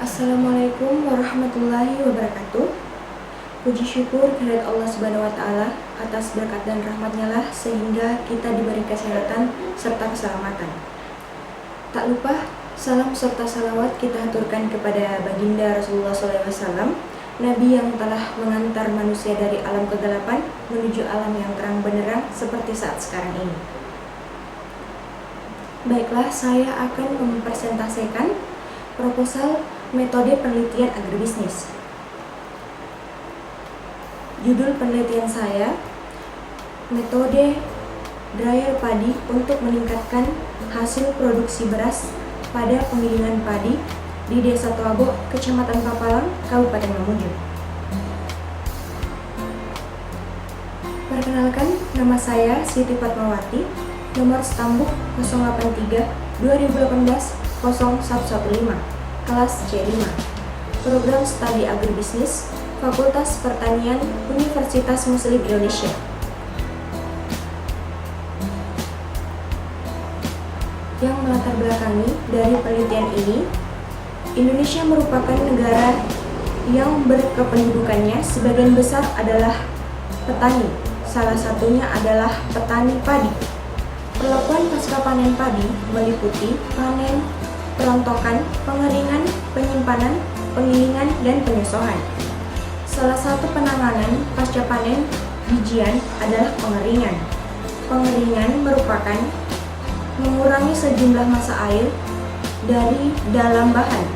Assalamualaikum warahmatullahi wabarakatuh. Puji syukur kehadirat Allah Subhanahu wa Ta'ala atas berkat dan rahmatnya lah sehingga kita diberi kesehatan serta keselamatan. Tak lupa salam serta salawat kita haturkan kepada baginda Rasulullah SAW, Nabi yang telah mengantar manusia dari alam kegelapan menuju alam yang terang benderang seperti saat sekarang ini. Baiklah, saya akan mempresentasikan proposal metode penelitian agribisnis. Judul penelitian saya, metode dryer padi untuk meningkatkan hasil produksi beras pada penggilingan padi di Desa Toabo, Kecamatan Papalang, Kabupaten Mamuju. Perkenalkan, nama saya Siti Fatmawati, nomor stambuk 083 2018 0115, kelas C5, Program Studi Agribisnis, Fakultas Pertanian, Universitas Muslim Indonesia. Yang melatar belakangi dari penelitian ini, Indonesia merupakan negara yang berkependudukannya sebagian besar adalah petani, salah satunya adalah petani padi. Perlakuan pasca panen padi meliputi panen, perontokan, pengeringan, penyimpanan, penggilingan, dan penyesohan. Salah satu penanganan pasca panen bijian adalah pengeringan. Pengeringan merupakan mengurangi sejumlah massa air dari dalam bahan.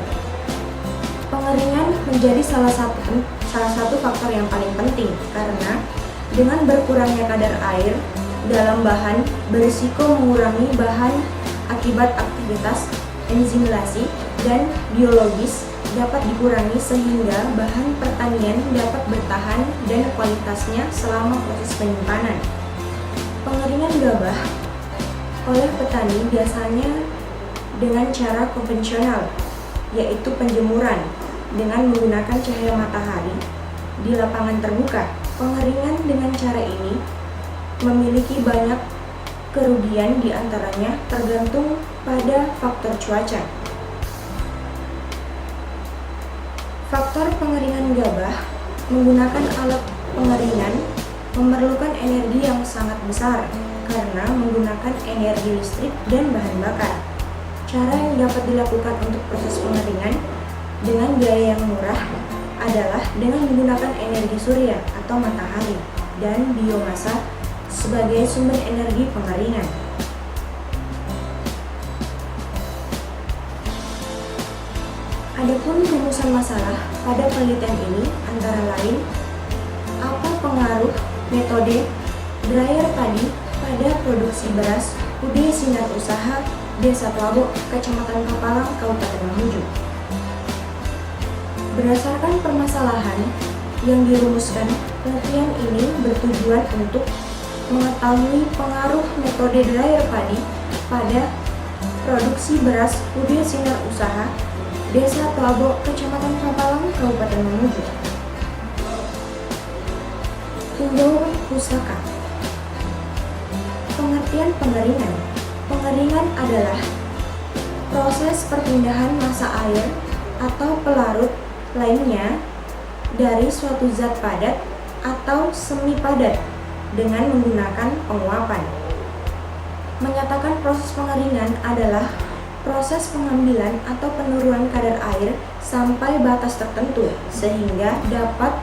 Pengeringan menjadi salah satu faktor yang paling penting karena dengan berkurangnya kadar air dalam bahan berisiko mengurangi bahan akibat aktivitas enzimilasi dan biologis dapat dikurangi sehingga bahan pertanian dapat bertahan dan kualitasnya selama proses penyimpanan. Pengeringan gabah oleh petani biasanya dengan cara konvensional, yaitu penjemuran dengan menggunakan cahaya matahari di lapangan terbuka. Pengeringan dengan cara ini memiliki banyak kerugian, diantaranya tergantung pada faktor cuaca. Faktor pengeringan gabah menggunakan alat pengeringan memerlukan energi yang sangat besar karena menggunakan energi listrik dan bahan bakar. Cara yang dapat dilakukan untuk proses pengeringan dengan biaya yang murah adalah dengan menggunakan energi surya atau matahari dan biomasa sebagai sumber energi pengeringan. Adapun rumusan masalah pada penelitian ini antara lain, apa pengaruh metode dryer padi pada produksi beras UD Sinar Usaha Desa Toabo, Kecamatan Papalang, Kabupaten Mamuju. Berdasarkan permasalahan yang dirumuskan, penelitian ini bertujuan untuk mengetahui pengaruh metode dryer padi pada produksi beras UD Sinar Usaha Desa Toabo, Kecamatan Papalang, Kabupaten Mamuju. Tinjauan pustaka. Pengertian pengeringan. Pengeringan adalah proses perpindahan massa air atau pelarut lainnya dari suatu zat padat atau semi padat dengan menggunakan penguapan. Menyatakan proses pengeringan adalah proses pengambilan atau penurunan kadar air sampai batas tertentu sehingga dapat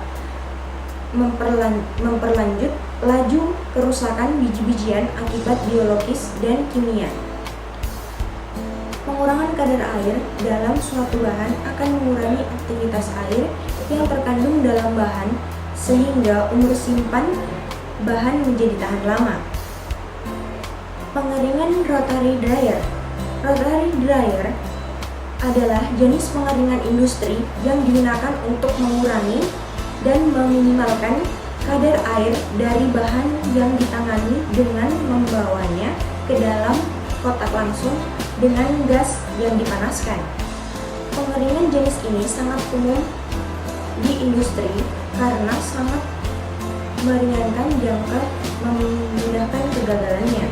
memperlanjut laju kerusakan biji-bijian akibat biologis dan kimia. Pengurangan kadar air dalam suatu bahan akan mengurangi aktivitas air yang terkandung dalam bahan sehingga umur simpan bahan menjadi tahan lama. Pengeringan rotary dryer. Rotary dryer adalah jenis pengeringan industri yang digunakan untuk mengurangi dan meminimalkan kadar air dari bahan yang ditangani dengan membawanya ke dalam kotak langsung dengan gas yang dipanaskan. Pengeringan jenis ini sangat umum di industri karena sangat meringankan jangka memudahkan kegagalannya.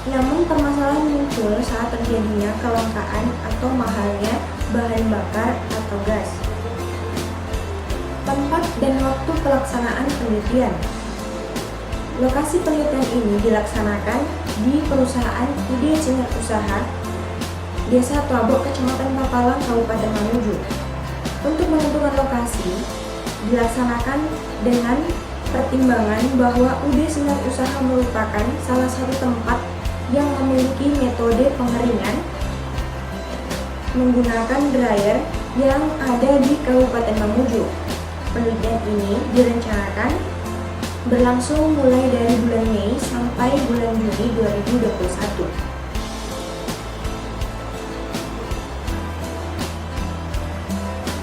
Namun permasalahan muncul saat terjadinya kelangkaan atau mahalnya bahan bakar atau gas. Tempat dan waktu pelaksanaan penelitian. Lokasi penelitian ini dilaksanakan di perusahaan Ide Sinar Usaha Desa Tuabok, Kecamatan Papalang, Kabupaten Mamuju. Untuk menentukan lokasi, dilaksanakan dengan pertimbangan bahwa UD Sinar Usaha merupakan salah satu tempat yang memiliki metode pengeringan menggunakan dryer yang ada di Kabupaten Mamuju. Penelitian ini direncanakan berlangsung mulai dari bulan Mei sampai bulan Juni 2021.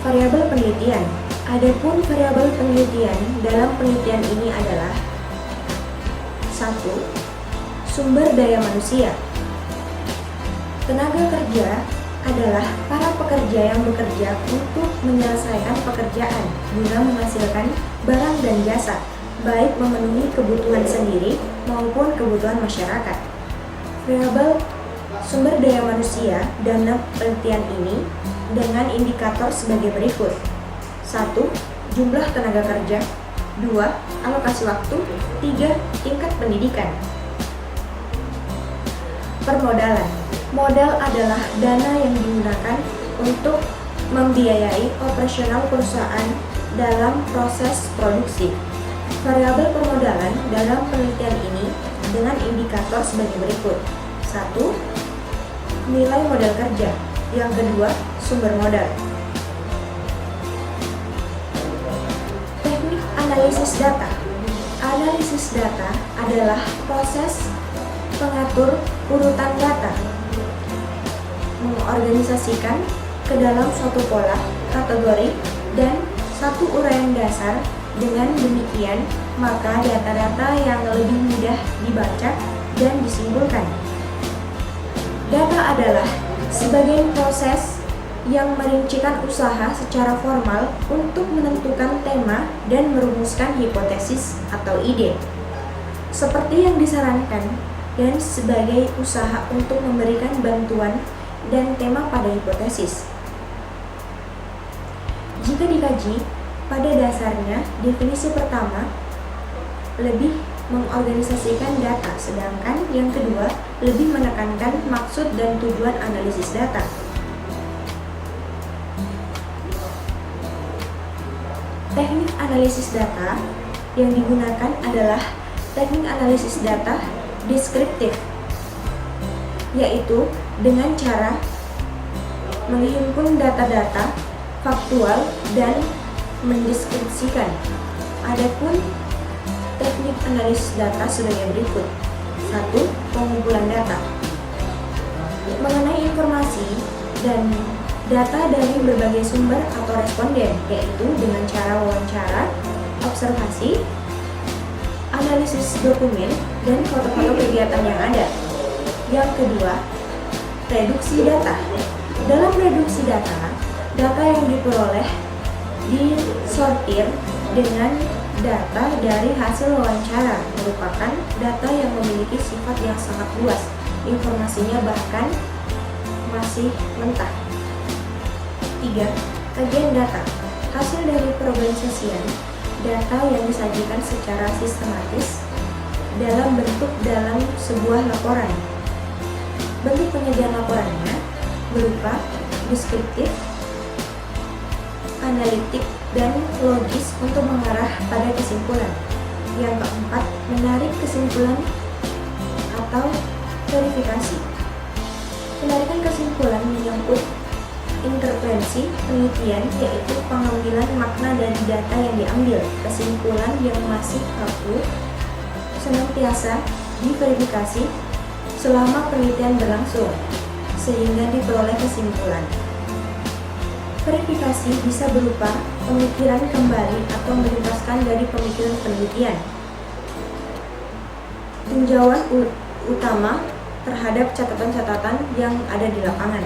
Variabel penelitian. Adapun variabel penelitian dalam penelitian ini adalah 1. Sumber daya manusia. Tenaga kerja adalah para pekerja yang bekerja untuk menyelesaikan pekerjaan guna menghasilkan barang dan jasa, baik memenuhi kebutuhan sendiri maupun kebutuhan masyarakat. Variabel sumber daya manusia dalam penelitian ini dengan indikator sebagai berikut. 1. Jumlah tenaga kerja. 2. Alokasi waktu. 3. Tingkat pendidikan. Permodalan. Modal adalah dana yang digunakan untuk membiayai operasional perusahaan dalam proses produksi. Variabel permodalan dalam penelitian ini dengan indikator sebagai berikut. 1. Nilai modal kerja. Yang kedua, sumber modal. Teknik analisis data. Analisis data adalah proses pengatur urutan data, mengorganisasikan ke dalam suatu pola, kategori, dan satu uraian dasar. Dengan demikian, maka data-data yang lebih mudah dibaca dan disimpulkan. Data adalah sebagai proses yang merincikan usaha secara formal untuk menentukan tema dan merumuskan hipotesis atau ide, seperti yang disarankan, dan sebagai usaha untuk memberikan bantuan dan tema pada hipotesis. Jika dikaji, pada dasarnya definisi pertama lebih mengorganisasikan data, sedangkan yang kedua lebih menekankan maksud dan tujuan analisis data. Teknik analisis data yang digunakan adalah teknik analisis data deskriptif, yaitu dengan cara menghimpun data-data faktual dan mendeskripsikan. Adapun teknik analisis data sebagai berikut. 1. Pengumpulan data. Mengenai informasi dan data dari berbagai sumber atau responden, yaitu dengan cara wawancara, observasi, analisis dokumen, dan foto-foto kegiatan yang ada. Yang kedua, reduksi data. Dalam reduksi data, data yang diperoleh disortir dengan data dari hasil wawancara, merupakan data yang memiliki sifat yang sangat luas, informasinya bahkan masih mentah. 3. Kajian data. Hasil dari perorganisasian data yang disajikan secara sistematis dalam sebuah laporan. Bentuk penyajian laporannya berupa deskriptif, analitik, dan logis untuk mengarah pada kesimpulan. Yang keempat, menarik kesimpulan atau verifikasi. Penarikan kesimpulan menyangkut intervensi penelitian, yaitu pengambilan makna dari data yang diambil. Kesimpulan yang masih kaku senantiasa diverifikasi selama penelitian berlangsung, sehingga diperoleh kesimpulan. Verifikasi bisa berupa pemikiran kembali atau melintaskan dari pemikiran penelitian. Tinjauan utama terhadap catatan-catatan yang ada di lapangan.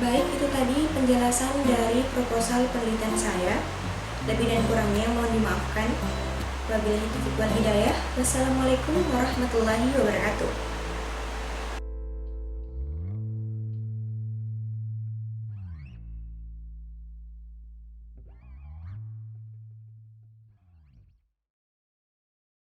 Baik, itu tadi penjelasan dari proposal penelitian saya. Lebih dan kurangnya mohon dimaafkan. Wabillahi taufiq wal hidayah. Wassalamualaikum warahmatullahi wabarakatuh.